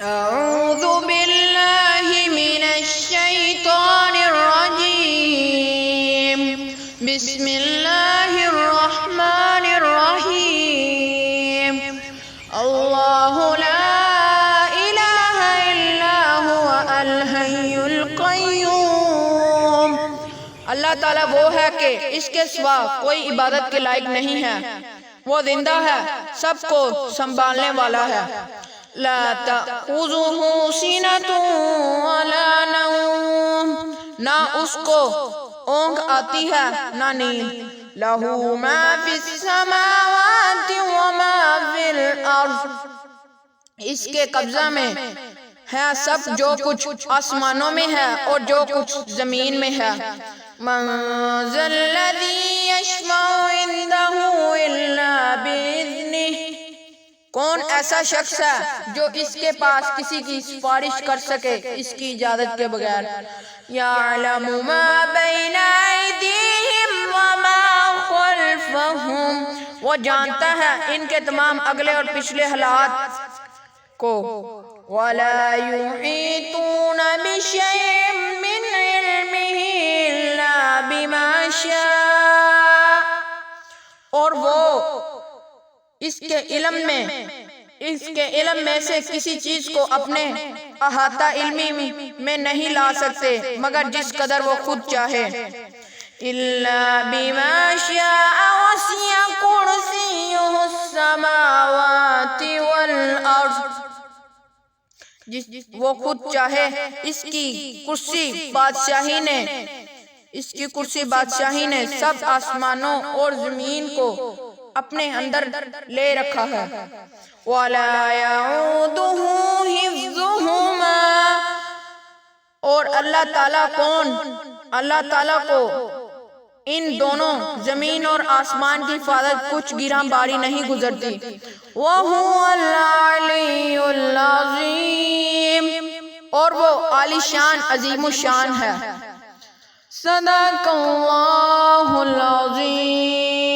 اعوذ باللہ من الشیطان الرجیم بسم اللہ الرحمن الرحیم اللہ لا الہ الا هو الحی القیوم۔ اللہ تعالیٰ وہ ہے کہ اس کے سوا کوئی عبادت کے لائق نہیں ہے، وہ زندہ ہے، سب کو سنبھالنے والا ہے۔ لا تأخذہ سنۃ ولا نوم، نہ اس کو اونگ آتی ہے نہ نیند۔ لہ ما فی السماوات وما فی الارض، اس کے قبضہ میں ہے سب جو کچھ آسمانوں میں ہے اور جو کچھ زمین میں ہے۔ من ذا الذی یشفع عندہ الا بإذنہ، کون ایسا شخص ہے جو اس کے پاس کسی کی سفارش کر سکے اس کی اجازت کے بغیر۔ یعلم ما بین ایدیہم وما خلفہم، وہ جانتا ہے ان کے تمام اگلے اور پچھلے حالات کو۔ ولا یحیطون بشیء من علمہ الا بما شاء، اور وہ اس کے علم میں سے کسی چیز کو اپنے احاطہ علمی میں نہیں لا سکتے مگر جس قدر وہ خود چاہے۔ الا بما شاء وسع کرسیہ السماوات والارض، وہ خود چاہے اس کی کرسی بادشاہی نے سب آسمانوں اور زمین کو اپنے اندر لے رکھا ہے۔ وَلَا يَعُودُهُ حِفْظُهُمَا، اور اللہ تعالیٰ کو ان دونوں زمین اور آسمان کی حفاظت کچھ گراں باری نہیں گزرتی۔ وَهُوَ الْعَلِيُّ الْعَظِيمُ، اور وہ عالی شان عظیم الشان ہے۔ صدق اللہ العظیم۔